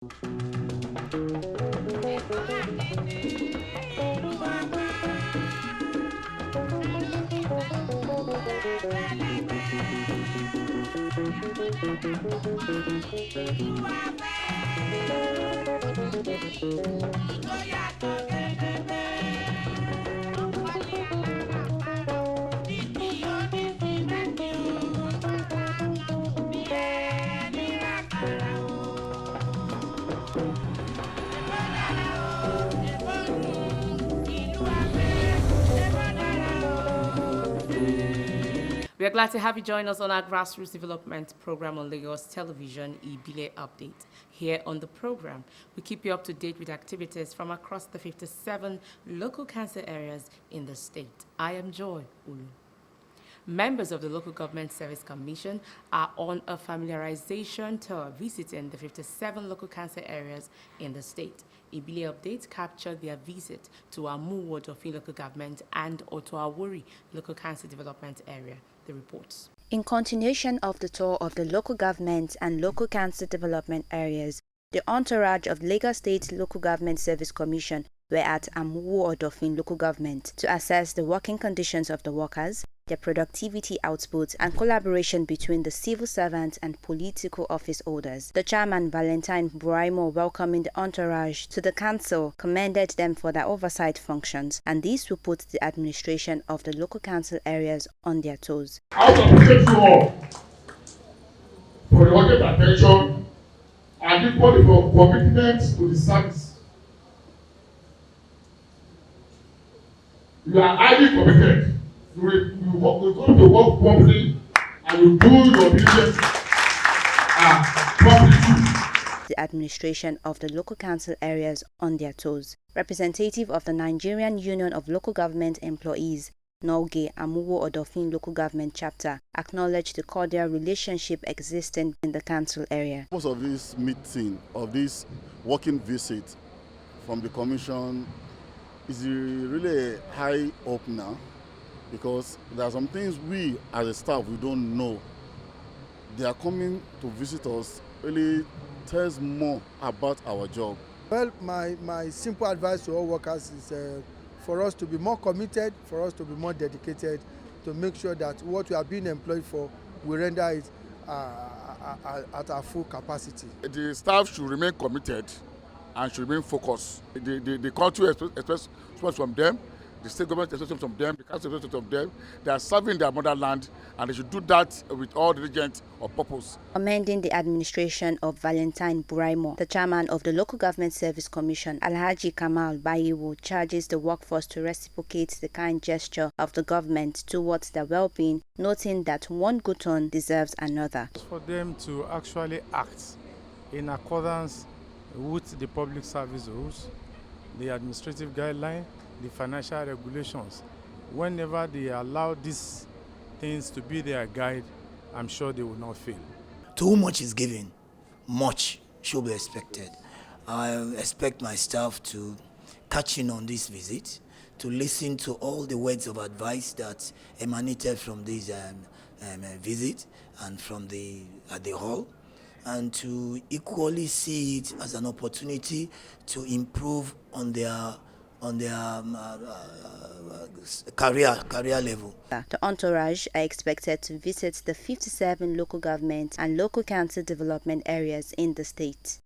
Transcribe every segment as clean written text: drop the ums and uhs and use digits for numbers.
We are glad to have you join us on our grassroots development program on Lagos Television, IBILE Update. Here on the program, we keep you up to date with activities from across the 57 local council areas in the state. I am Joy Ulu. Members of the Local Government Service Commission are on a familiarization tour visiting the 57 local council areas in the state. IBILE Update captured their visit to Amuwo, Odofin local government and Awori local council development area. The reports. In continuation of the tour of the local government and local council development areas, the entourage of Lagos State Local Government Service Commission were at Amuwo Odofin local government to assess the working conditions of the workers, their productivity outputs, and collaboration between the civil servants and political office holders. The chairman, Valentine Buraimo, welcoming the entourage to the council, commended them for their oversight functions, and this will put the administration of the local council areas on their toes. I appreciate you all for your urgent attention and equally for commitment to the service. You are highly committed. You're going to work properly and you do your business properly. The administration of the local council areas on their toes. Representative of the Nigerian Union of Local Government Employees, Nolge Amuwo Odofin Local Government Chapter, acknowledged the cordial relationship existing in the council area. Most of this meeting, of this working visit from the commission is really a high up now, because there are some things we as a staff we don't know. They are coming to visit us, really tells more about our job. Well, my simple advice to all workers is for us to be more committed, for us to be more dedicated, to make sure that what we are being employed for, we render it at our full capacity. The staff should remain committed and should remain focused. The country expects from them, the state government expects from them, the council expects from them. They are serving their motherland and they should do that with all diligence of purpose. Commending the administration of Valentine Buraimo, the chairman of the Local Government Service Commission, Alhaji Kamal Bayiwu, charges the workforce to reciprocate the kind gesture of the government towards their well-being, noting that one good turn deserves another. For them to actually act in accordance with the public service rules, the administrative guideline, the financial regulations. Whenever they allow these things to be their guide, I'm sure they will not fail. Too much is given, much should be expected. I expect my staff to catch in on this visit, to listen to all the words of advice that emanated from this visit and from at the hall, and to equally see it as an opportunity to improve on their career level. The entourage are expected to visit the 57 local government and local council development areas in the state.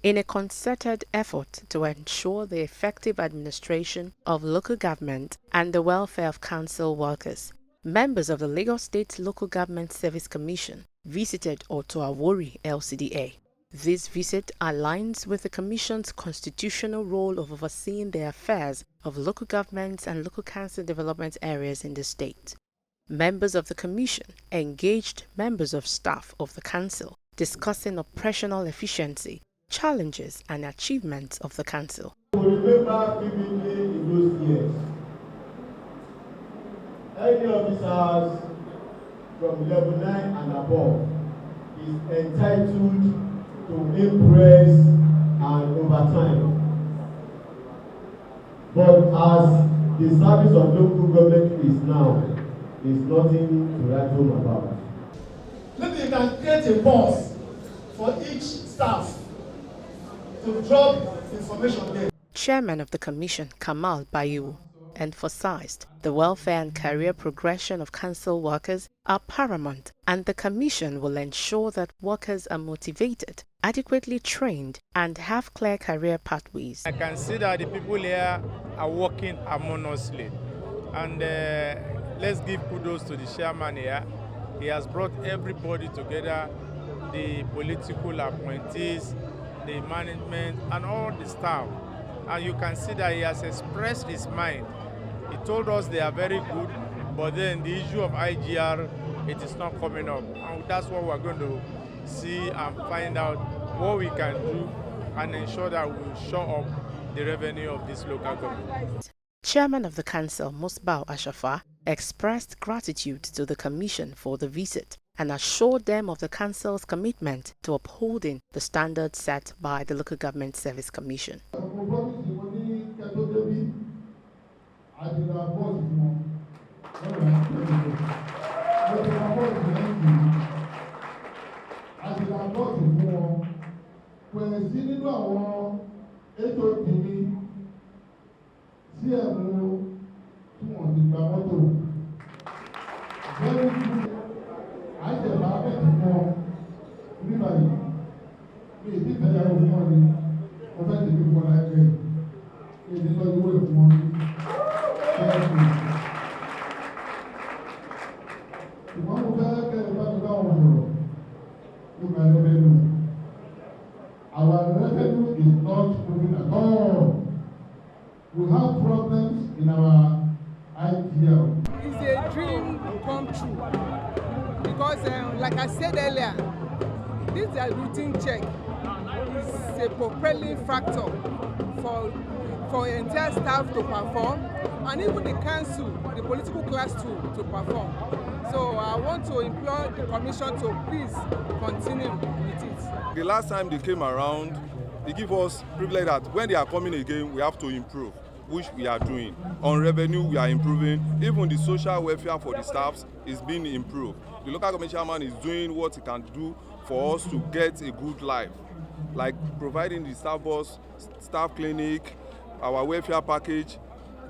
In a concerted effort to ensure the effective administration of local government and the welfare of council workers, members of the Lagos State Local Government Service Commission visited Awori LCDA. This visit aligns with the Commission's constitutional role of overseeing the affairs of local governments and local council development areas in the state. Members of the Commission engaged members of staff of the Council, discussing operational efficiency, challenges and achievements of the Council. Remember vividly in those years, any officers from level 9 and above is entitled to impress and overtime. But as the service of local government is now is nothing to write home about. Maybe you can create a pause for each staff to drop information there. Chairman of the Commission, Kamal Bayu, emphasized the welfare and career progression of council workers are paramount, and the Commission will ensure that workers are motivated, adequately trained, and have clear career pathways. I can see that the people here are working harmoniously, and let's give kudos to the chairman here. He has brought everybody together, the political appointees, the management, and all the staff. And you can see that he has expressed his mind. He told us they are very good, but then the issue of IGR, it is not coming up. And that's what we're going to see and find out what we can do and ensure that we will show up the revenue of this local government. Chairman of the Council, Musbau Ashafa, expressed gratitude to the Commission for the visit and assured them of the Council's commitment to upholding the standards set by the Local Government Service Commission. Our revenue is not moving at all. We have problems in our IBILE. It's a dream come true because, like I said earlier, this routine check is a propelling factor for entire staff to perform, and even the council, the political class to perform. So I want to implore the Commission to please continue with it. The last time they came around, they give us privilege that when they are coming again, we have to improve, which we are doing. On revenue, we are improving. Even the social welfare for the staffs is being improved. The local government chairman is doing what he can do for us to get a good life, like providing the staff bus, staff clinic, our welfare package,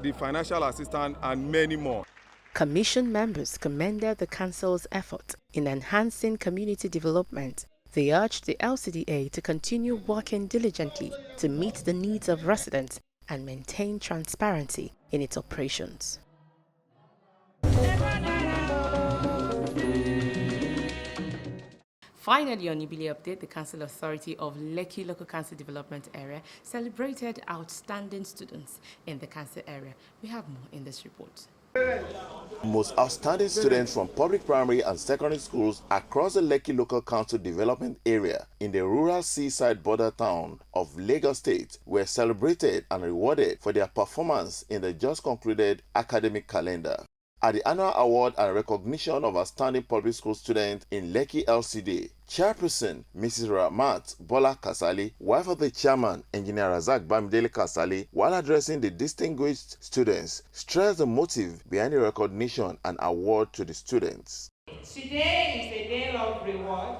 the financial assistance, and many more. Commission members commended the Council's effort in enhancing community development. They urged the LCDA to continue working diligently to meet the needs of residents and maintain transparency in its operations. Finally, on IBILE update, the Council Authority of Lekki Local Council Development Area celebrated outstanding students in the council area. We have more in this report. Most outstanding students from public primary and secondary schools across the Lekki Local Council Development Area in the rural seaside border town of Lagos State were celebrated and rewarded for their performance in the just concluded academic calendar. At the annual award and recognition of outstanding public school students in Lekki LCDA, Chairperson Mrs. Ramat Bola Kasali, wife of the chairman, Engineer Razak Bamidele Kasali, while addressing the distinguished students, stressed the motive behind the recognition and award to the students. Today is a day of reward,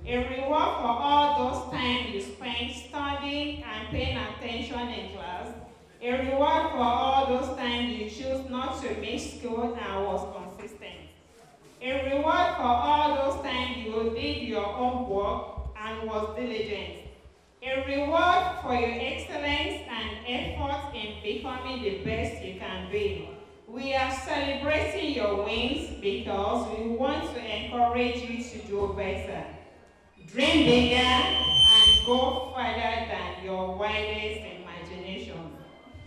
a reward for all those time you spent studying and paying attention in class, a reward for all those times you choose not to miss school and was consistent. A reward for all those times you did your own work and was diligent. A reward for your excellence and effort in becoming the best you can be. We are celebrating your wins because we want to encourage you to do better. Dream bigger and go further than your wildest imagination.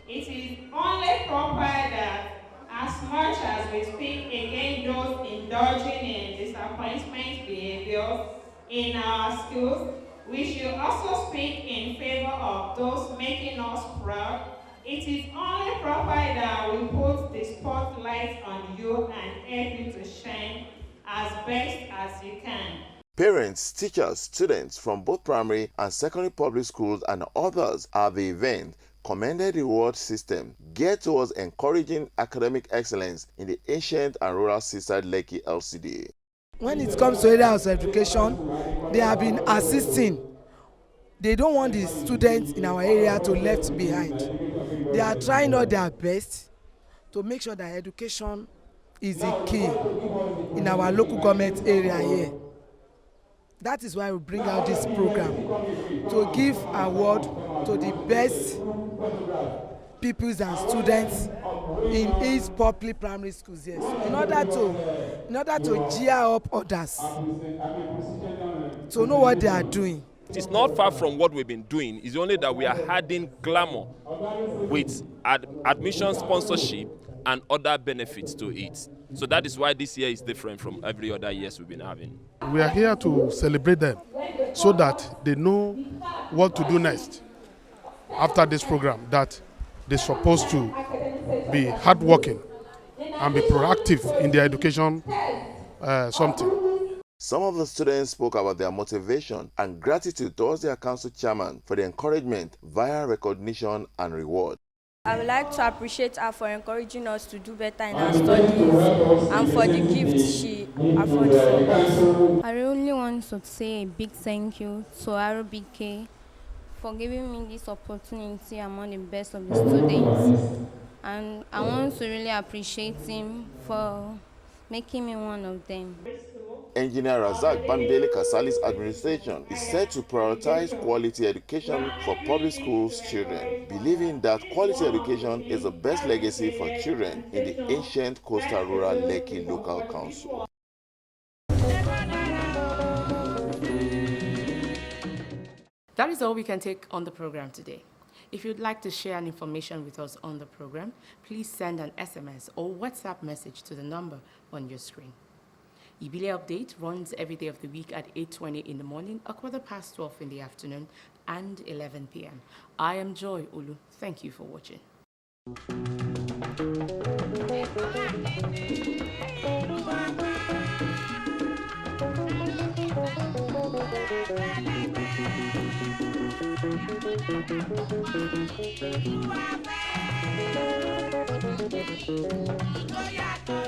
It is only proper that as much as we speak against those indulging in disappointment behaviors in our schools, we should also speak in favor of those making us proud. It is only proper that we put the spotlight on you and help you to shine as best as you can. Parents, teachers, students from both primary and secondary public schools and others at the event commended the reward system geared towards encouraging academic excellence in the ancient and rural seaside Lekki LCDA. When it comes to areas of education, they have been assisting. They don't want the students in our area to be left behind. They are trying all their best to make sure that education is the key in our local government area here. That is why we bring out this program to give award to the best pupils and students in East public primary schools here, in order to gear up others to know what they are doing. It is not far from what we've been doing. It's only that we are adding glamour with admission sponsorship and other benefits to it. So that is why this year is different from every other years we've been having. We are here to celebrate them so that they know what to do next after this program, that they're supposed to be hardworking and be proactive in their education something. Some of the students spoke about their motivation and gratitude towards their council chairman for the encouragement via recognition and reward. I would like to appreciate her for encouraging us to do better in our studies and for the gift she afforded for us. I really want to say a big thank you to RBK for giving me this opportunity among the best of the students. And I want to really appreciate him for making me one of them. Engineer Razak Bandele Kasali's administration is set to prioritize quality education for public schools children, believing that quality education is the best legacy for children in the ancient coastal rural Lekki local council. That is all we can take on the program today. If you'd like to share an information with us on the program, please send an SMS or WhatsApp message to the number on your screen. IBILE Update runs every day of the week at 8:20 in the morning, 12:15 in the afternoon, and 11 p.m. I am Joy Olu. Thank you for watching. Oh, yeah.